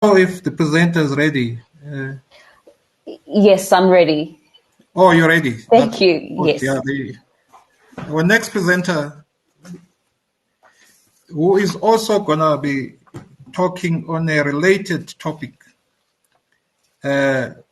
if the presenter is ready. Yes, I'm ready. Oh, you're ready. Thank you. Yes. Yeah, our next presenter, who is also going to be talking on a related topic. The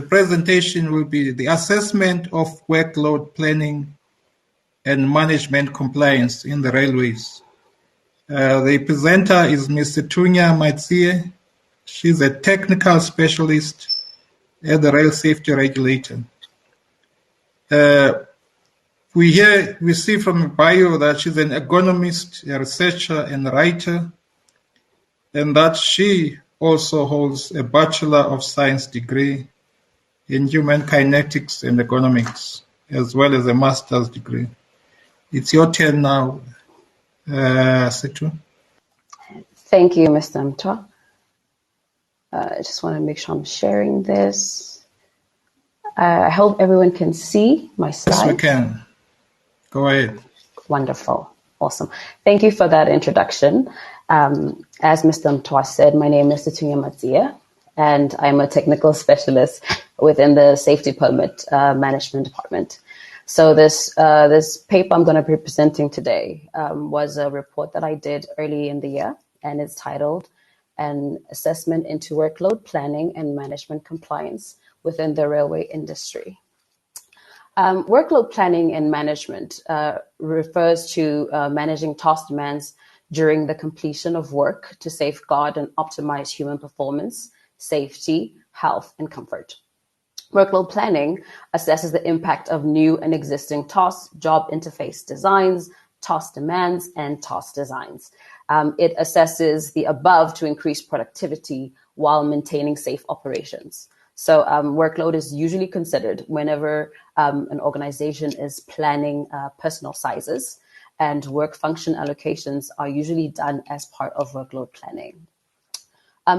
presentation will be the assessment of workload planning and management compliance in the railways. The presenter is Ms Sethunya Matsie. She's a technical specialist at the Rail Safety Regulator. We see from her bio that she's an ergonomist, a researcher, and writer, and that she also holds a Bachelor of Science degree in Human Kinetics and Ergonomics, as well as a master's degree. It's your turn now, Sethu. Thank you, Mr. Mtwa. I just want to make sure I'm sharing this. I hope everyone can see my slides. Yes, we can. Go ahead. Wonderful. Awesome. Thank you for that introduction. As Mr. Mtwa said, my name is Sethunya Matsie, and I'm a technical specialist within the Safety Permit Management Department. So this paper I'm going to be presenting today was a report that I did early in the year, and it's titled An Assessment into Workload Planning and Management Compliance Within the Railway Industry. Workload planning and management refers to managing task demands during the completion of work to safeguard and optimize human performance, safety, health, and comfort. Workload planning assesses the impact of new and existing tasks, job interface designs, task demands, and task designs. It assesses the above to increase productivity while maintaining safe operations. So workload is usually considered whenever an organization is planning personnel sizes, and work function allocations are usually done as part of workload planning.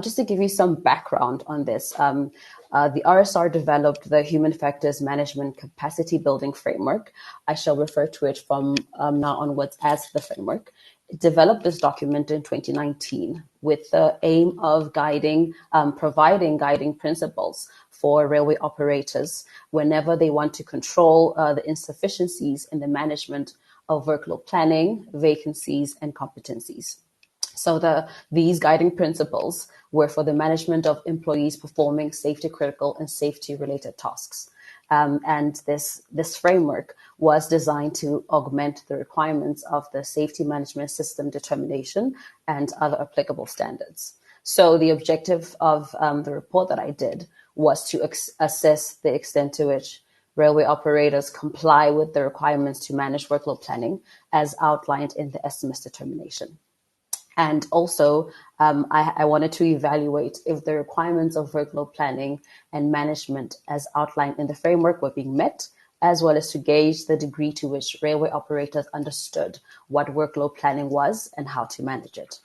Just to give you some background on this, the RSR developed the Human Factors Management Capacity Building Framework. I shall refer to it from now onwards as the framework. It developed this document in 2019 with the aim of providing guiding principles for railway operators whenever they want to control the insufficiencies in the management of workload planning, vacancies, and competencies. So these guiding principles were for the management of employees performing safety critical and safety related tasks. And this framework was designed to augment the requirements of the Safety Management System determination and other applicable standards. So the objective of the report that I did was to assess the extent to which railway operators comply with the requirements to manage workload planning as outlined in the SMS determination. And also, I wanted to evaluate if the requirements of workload planning and management as outlined in the framework were being met, as well as to gauge the degree to which railway operators understood what workload planning was and how to manage it.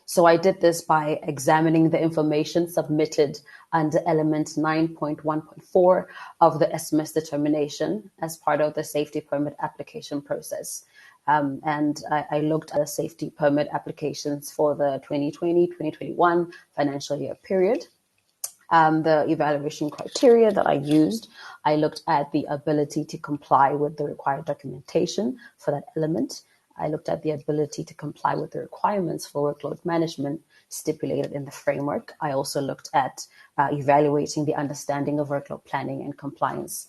So I did this by examining the information submitted under element 9.1.4 of the SMS determination as part of the safety permit application process. And I looked at safety permit applications for the 2020-2021 financial year period. The evaluation criteria that I used, I looked at the ability to comply with the required documentation for that element. I looked at the ability to comply with the requirements for workload management stipulated in the framework. I also looked at evaluating the understanding of workload planning and compliance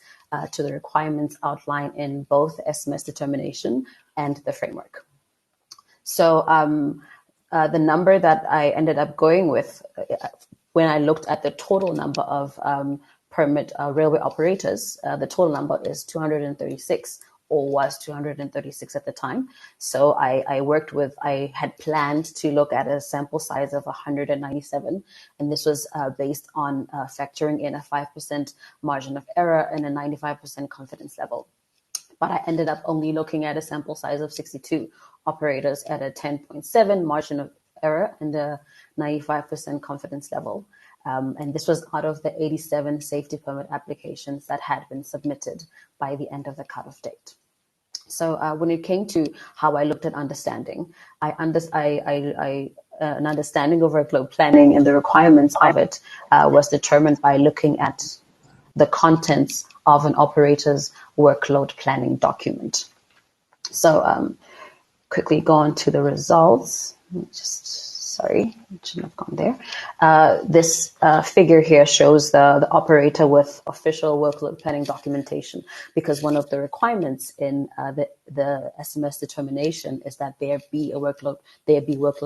to the requirements outlined in both the SMS determination and the framework. So the number that I ended up going with when I looked at the total number of permit railway operators, the total number is 236, or was 236 at the time. So I had planned to look at a sample size of 197, and this was based on factoring in a 5% margin of error and a 95% confidence level. But I ended up only looking at a sample size of 62 operators at a 10.7 margin of error and a 95% confidence level. And this was out of the 87 safety permit applications that had been submitted by the end of the cutoff date. So when it came to how I looked at understanding, I an understanding of workload planning and the requirements of it was determined by looking at the contents of an operator's workload planning document. So quickly go on to the results. Sorry, it shouldn't have gone there. This figure here shows the operator with official workload planning documentation, because one of the requirements in the SMS determination is that there be workload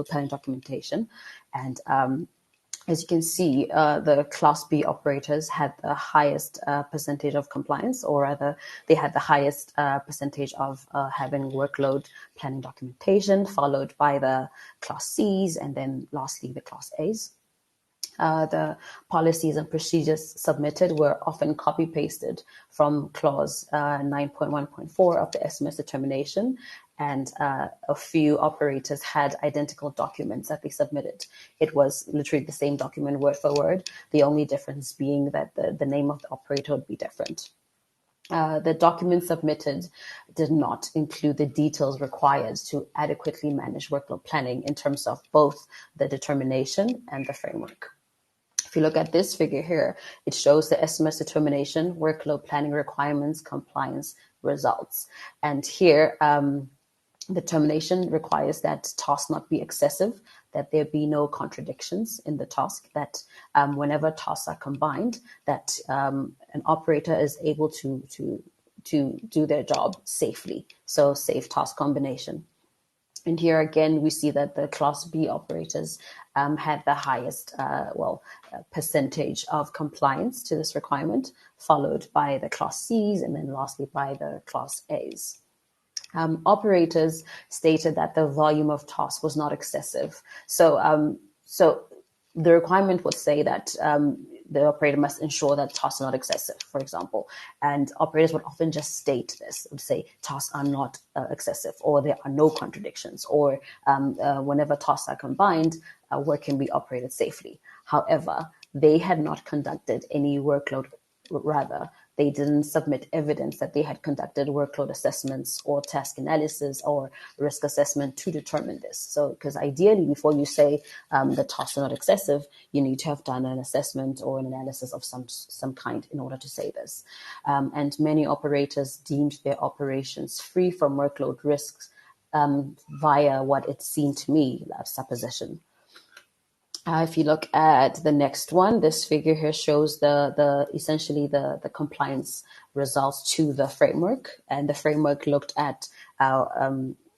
planning documentation. And as you can see, the Class B operators had the highest percentage of compliance, or rather, they had the highest percentage of having workload planning documentation, followed by the Class Cs, and then lastly, the Class As. The policies and procedures submitted were often copy-pasted from clause 9.1.4 of the SMS determination, and a few operators had identical documents that they submitted. It was literally the same document word for word, the only difference being that the name of the operator would be different. The documents submitted did not include the details required to adequately manage workload planning in terms of both the determination and the framework. If you look at this figure here, it shows the SMS determination, workload planning requirements, compliance results. And here, determination requires that tasks not be excessive, that there be no contradictions in the task, that whenever tasks are combined, that an operator is able to do their job safely. So safe task combination. And here again, we see that the Class B operators had the highest percentage of compliance to this requirement, followed by the Class Cs, and then lastly by the Class As. Operators stated that the volume of tasks was not excessive. So the requirement would say that the operator must ensure that tasks are not excessive, for example. And operators would often just state this, would say tasks are not excessive, or there are no contradictions, or whenever tasks are combined, work can be operated safely. However, they had not conducted any workload, rather, they didn't submit evidence that they had conducted workload assessments or task analysis or risk assessment to determine this. So, because ideally, before you say the tasks are not excessive, you need to have done an assessment or an analysis of some kind in order to say this. And many operators deemed their operations free from workload risks via what it seemed to me, a supposition. If you look at the next one, this figure here shows essentially the compliance results to the framework, and the framework looked at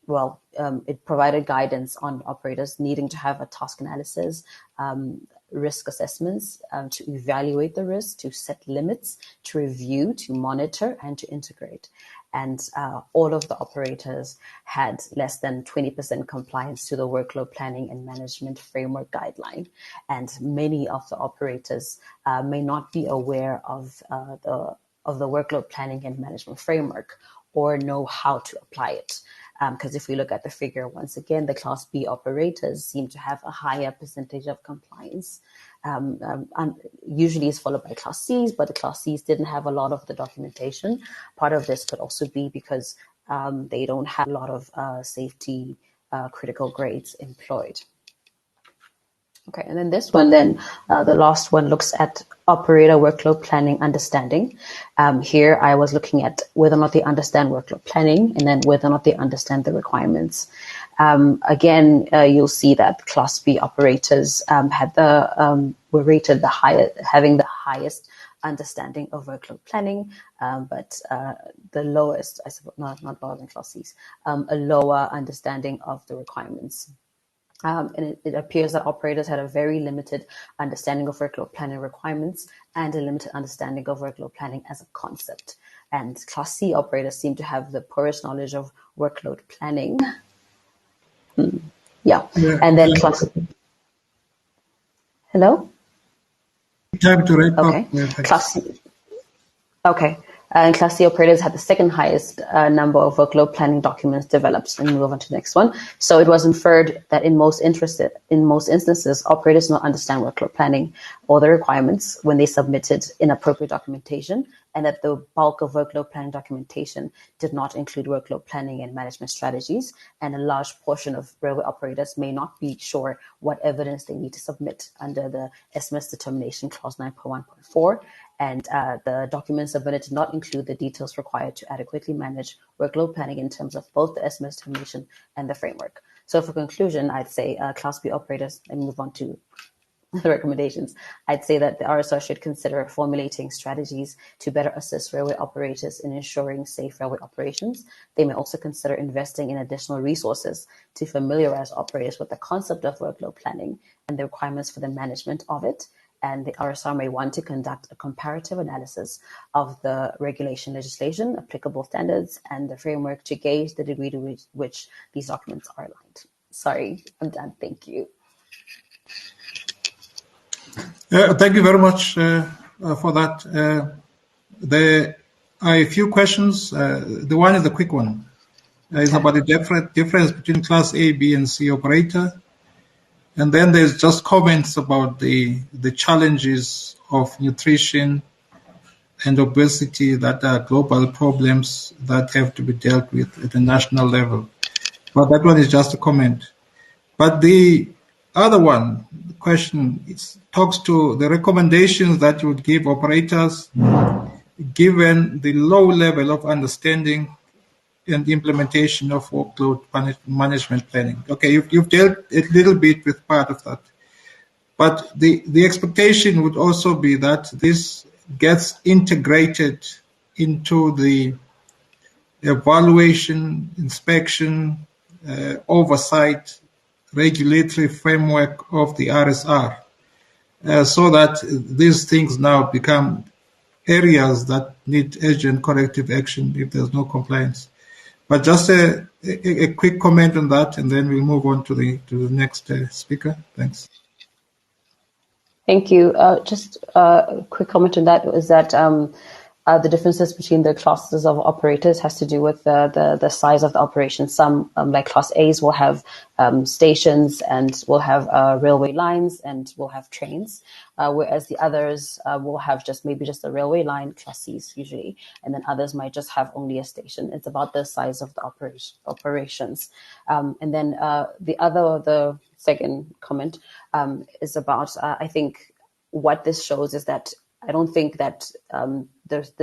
it provided guidance on operators needing to have a task analysis, risk assessments, to evaluate the risk, to set limits, to review, to monitor, and to integrate. And all of the operators had less than 20% compliance to the workload planning and management framework guideline. And many of the operators may not be aware of the workload planning and management framework or know how to apply it. Because if we look at the figure, once again, the Class B operators seem to have a higher percentage of compliance. And usually is followed by Class Cs, but the Class Cs didn't have a lot of the documentation. Part of this could also be because they don't have a lot of safety critical grades employed. Okay, and then this one, the last one looks at operator workload planning understanding. Here I was looking at whether or not they understand workload planning, and then whether or not they understand the requirements. Again, you'll see that Class B operators were rated the highest, having the highest understanding of workload planning, but the lowest, I suppose, not lower than Class Cs, a lower understanding of the requirements. And it appears that operators had a very limited understanding of workload planning requirements and a limited understanding of workload planning as a concept. And Class C operators seem to have the poorest knowledge of workload planning. Yeah. And then Class... Hello? Time to wrap up. Class C. Okay. And Class C operators had the second highest number of workload planning documents developed. And move on to the next one. So it was inferred that in most instances, operators do not understand workload planning or the requirements when they submitted inappropriate documentation, and that the bulk of workload planning documentation did not include workload planning and management strategies, and a large portion of railway operators may not be sure what evidence they need to submit under the SMS determination clause 9.1.4, and the documents submitted did not include the details required to adequately manage workload planning in terms of both the SMS determination and the framework. So for conclusion, I'd say Class B operators, and move on to the recommendations, I'd say that the RSR should consider formulating strategies to better assist railway operators in ensuring safe railway operations. They may also consider investing in additional resources to familiarize operators with the concept of workload planning and the requirements for the management of it. And the RSR may want to conduct a comparative analysis of the regulation legislation, applicable standards, and the framework to gauge the degree to which these documents are aligned. Sorry, I'm done. Thank you. Thank you very much for that. There are a few questions. The one is a quick one. It's about the difference between Class A, B, and C operator. And then there's just comments about the challenges of nutrition and obesity that are global problems that have to be dealt with at the national level. But that one is just a comment. But the other one, the question, talks to the recommendations that you would give operators given the low level of understanding and implementation of workload management planning. Okay, you've dealt a little bit with part of that. But the expectation would also be that this gets integrated into the evaluation, inspection, oversight, regulatory framework of the RSR, so that these things now become areas that need urgent corrective action if there's no compliance. But just a quick comment on that, and then we'll move on to the next speaker. Thanks. Thank you. Just a quick comment on that is that the differences between the classes of operators has to do with the size of the operation. Some, like Class A's, will have stations and will have railway lines and will have trains, whereas the others will have maybe just a railway line, Class C's usually, and then others might just have only a station. It's about the size of the operations. And then the second comment is about, I think what this shows is that I don't think that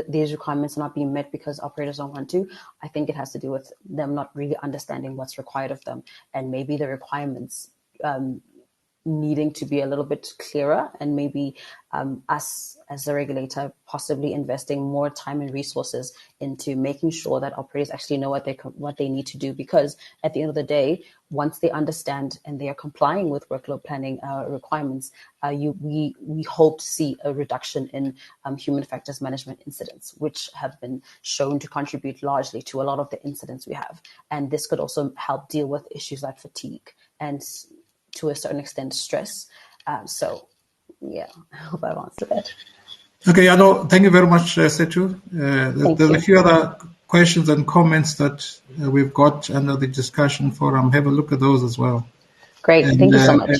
these requirements are not being met because operators don't want to. I think it has to do with them not really understanding what's required of them, and maybe the requirements needing to be a little bit clearer, and maybe us as the regulator possibly investing more time and resources into making sure that operators actually know what they need to do. Because at the end of the day, once they understand and they are complying with workload planning requirements, we hope to see a reduction in human factors management incidents, which have been shown to contribute largely to a lot of the incidents we have. And this could also help deal with issues like fatigue and, to a certain extent, stress. So, yeah, I hope I've answered that. Okay, thank you very much, Sethu. There's a few other questions and comments that we've got under the discussion forum. Have a look at those as well. Great, thank you so much.